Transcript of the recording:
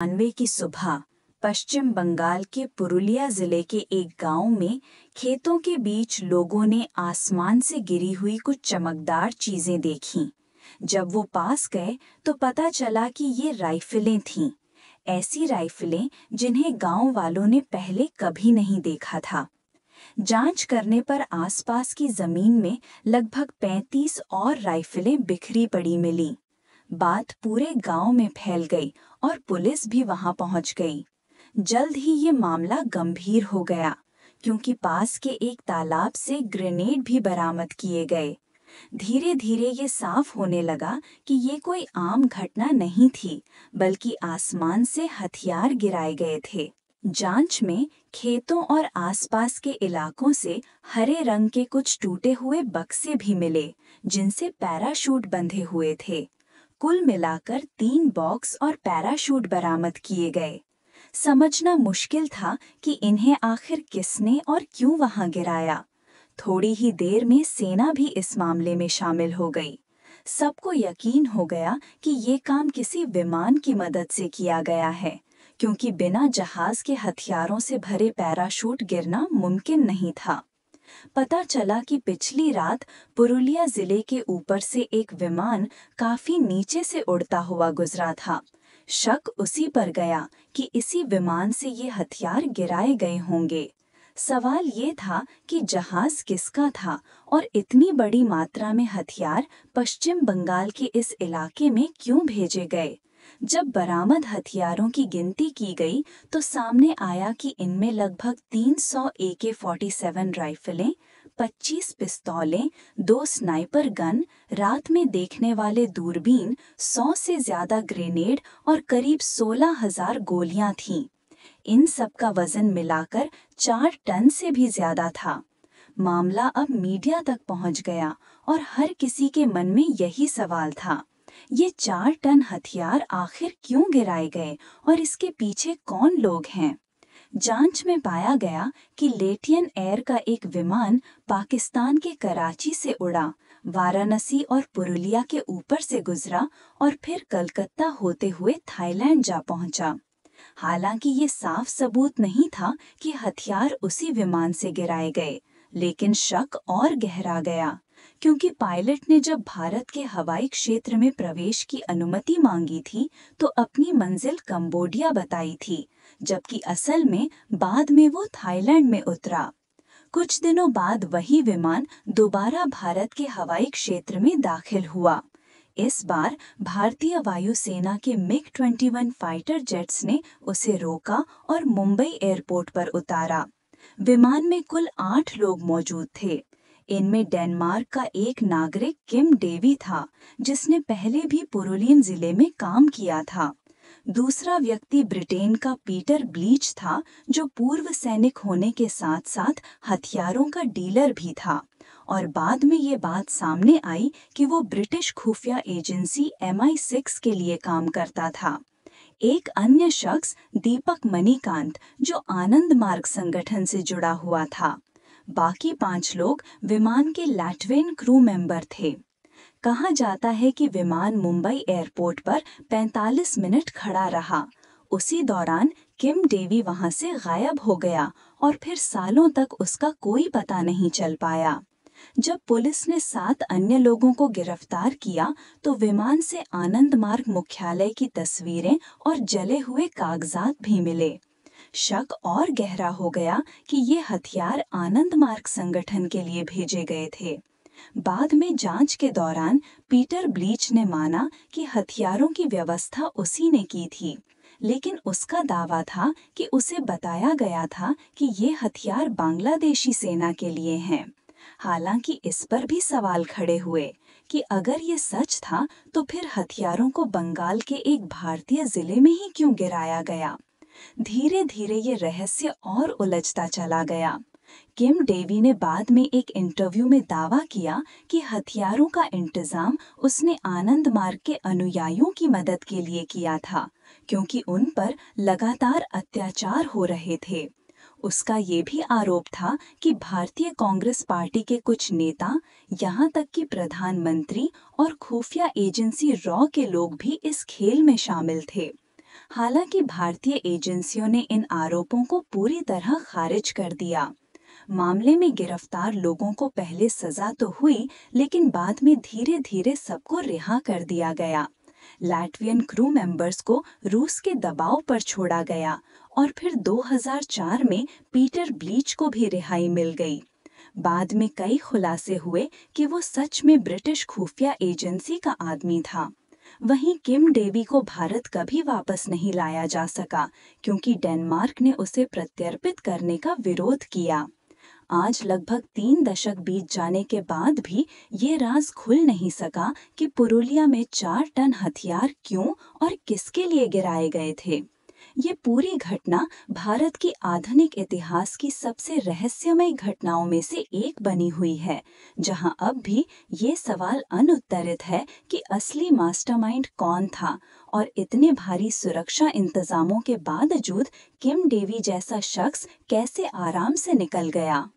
92 की सुबह पश्चिम बंगाल के पुरुलिया जिले के एक गांव में खेतों के बीच लोगों ने आसमान से गिरी हुई कुछ चमकदार चीजें देखीं। जब वो पास गए तो पता चला कि ये राइफलें थीं। ऐसी राइफलें जिन्हें गांव वालों ने पहले कभी नहीं देखा था। जांच करने पर आसपास की जमीन में लगभग 35 और राइफलें बिखरी पड़ी मिलीं। बात पूरे गांव में फैल गई और पुलिस भी वहां पहुंच गई। जल्द ही ये मामला गंभीर हो गया, क्योंकि पास के एक तालाब से ग्रेनेड भी बरामद किए गए। धीरे धीरे ये साफ होने लगा कि ये कोई आम घटना नहीं थी, बल्कि आसमान से हथियार गिराए गए थे। जांच में खेतों और आसपास के इलाकों से हरे रंग के कुछ टूटे हुए बक्से भी मिले, जिनसे पैराशूट बंधे हुए थे। कुल मिलाकर 3 बॉक्स और पैराशूट बरामद किए गए। समझना मुश्किल था कि इन्हें आखिर किसने और क्यों वहां गिराया। थोड़ी ही देर में सेना भी इस मामले में शामिल हो गई। सबको यकीन हो गया कि ये काम किसी विमान की मदद से किया गया है, क्योंकि बिना जहाज के हथियारों से भरे पैराशूट गिरना मुमकिन नहीं था। पता चला कि पिछली रात पुरुलिया जिले के ऊपर से एक विमान काफी नीचे से उड़ता हुआ गुजरा था। शक उसी पर गया कि इसी विमान से ये हथियार गिराए गए होंगे। सवाल ये था कि जहाज किसका था और इतनी बड़ी मात्रा में हथियार पश्चिम बंगाल के इस इलाके में क्यों भेजे गए। जब बरामद हथियारों की गिनती की गई तो सामने आया कि इनमें लगभग 300 AK-47 राइफलें, 25 पिस्तौलें, 2 स्नाइपर गन, रात में देखने वाले दूरबीन, 100 से ज्यादा ग्रेनेड और करीब 16,000 गोलियां थीं। इन सब का वजन मिलाकर 4 टन से भी ज्यादा था। मामला अब मीडिया तक पहुंच गया और हर किसी के मन में यही सवाल था, ये 4 टन हथियार आखिर क्यों गिराए गए और इसके पीछे कौन लोग हैं। जांच में पाया गया कि लेटियन एयर का एक विमान पाकिस्तान के कराची से उड़ा, वाराणसी और पुरुलिया के ऊपर से गुजरा और फिर कलकत्ता होते हुए थाईलैंड जा पहुंचा। हालांकि ये साफ सबूत नहीं था कि हथियार उसी विमान से गिराए गए, लेकिन शक और गहरा गया, क्योंकि पायलट ने जब भारत के हवाई क्षेत्र में प्रवेश की अनुमति मांगी थी तो अपनी मंजिल कंबोडिया बताई थी, जबकि असल में बाद में वो थाईलैंड में उतरा। कुछ दिनों बाद वही विमान दोबारा भारत के हवाई क्षेत्र में दाखिल हुआ। इस बार भारतीय वायुसेना के MiG-21 फाइटर जेट्स ने उसे रोका और मुंबई एयरपोर्ट पर उतारा। विमान में कुल 8 लोग मौजूद थे। इनमें डेनमार्क का एक नागरिक किम डेवी था, जिसने पहले भी पुरुलियन जिले में काम किया था। दूसरा व्यक्ति ब्रिटेन का पीटर ब्लीच था, जो पूर्व सैनिक होने के साथ साथ हथियारों का डीलर भी था। और बाद में ये बात सामने आई कि वो ब्रिटिश खुफिया एजेंसी MI6 के लिए काम करता था। एक अन्य शख्स दीपक मणिकांत, जो आनंद मार्ग संगठन से जुड़ा हुआ था। बाकी 5 लोग विमान के लैट्वियन क्रू मेंबर थे। कहा जाता है कि विमान मुंबई एयरपोर्ट पर 45 मिनट खड़ा रहा। उसी दौरान किम डेवी वहां से गायब हो गया और फिर सालों तक उसका कोई पता नहीं चल पाया। जब पुलिस ने 7 अन्य लोगों को गिरफ्तार किया तो विमान से आनंद मार्ग मुख्यालय की तस्वीरें और जले हुए कागजात भी मिले। शक और गहरा हो गया कि ये हथियार आनंद मार्ग संगठन के लिए भेजे गए थे। बाद में जांच के दौरान पीटर ब्लीच ने माना कि हथियारों की व्यवस्था उसी ने की थी, लेकिन उसका दावा था कि उसे बताया गया था कि ये हथियार बांग्लादेशी सेना के लिए हैं। हालांकि इस पर भी सवाल खड़े हुए कि अगर ये सच था तो फिर हथियारों को बंगाल के एक भारतीय जिले में ही क्यों गिराया गया। धीरे धीरे ये रहस्य और उलझता चला गया। किम डेवी ने बाद में एक इंटरव्यू में दावा किया कि हथियारों का इंतजाम उसने आनंद मार्ग के अनुयायियों की मदद के लिए किया था, क्योंकि उन पर लगातार अत्याचार हो रहे थे। उसका ये भी आरोप था कि भारतीय कांग्रेस पार्टी के कुछ नेता, यहाँ तक कि प्रधानमंत्री और खुफिया एजेंसी रॉ के लोग भी इस खेल में शामिल थे। हालांकि भारतीय एजेंसियों ने इन आरोपों को पूरी तरह खारिज कर दिया। मामले में गिरफ्तार लोगों को पहले सजा तो हुई, लेकिन बाद में धीरे धीरे सबको रिहा कर दिया गया। लैट्वियन क्रू मेंबर्स को रूस के दबाव पर छोड़ा गया और फिर 2004 में पीटर ब्लीच को भी रिहाई मिल गई। बाद में कई खुलासे हुए कि वो सच में ब्रिटिश खुफिया एजेंसी का आदमी था। वहीं किम डेवी को भारत कभी वापस नहीं लाया जा सका, क्योंकि डेनमार्क ने उसे प्रत्यर्पित करने का विरोध किया। आज लगभग 3 दशक बीत जाने के बाद भी ये राज खुल नहीं सका कि पुरुलिया में 4 टन हथियार क्यों और किसके लिए गिराए गए थे। ये पूरी घटना भारत की आधुनिक इतिहास की सबसे रहस्यमय घटनाओं में से एक बनी हुई है, जहां अब भी ये सवाल अनुत्तरित है कि असली मास्टरमाइंड कौन था और इतने भारी सुरक्षा इंतजामों के बावजूद किम डेवी जैसा शख्स कैसे आराम से निकल गया।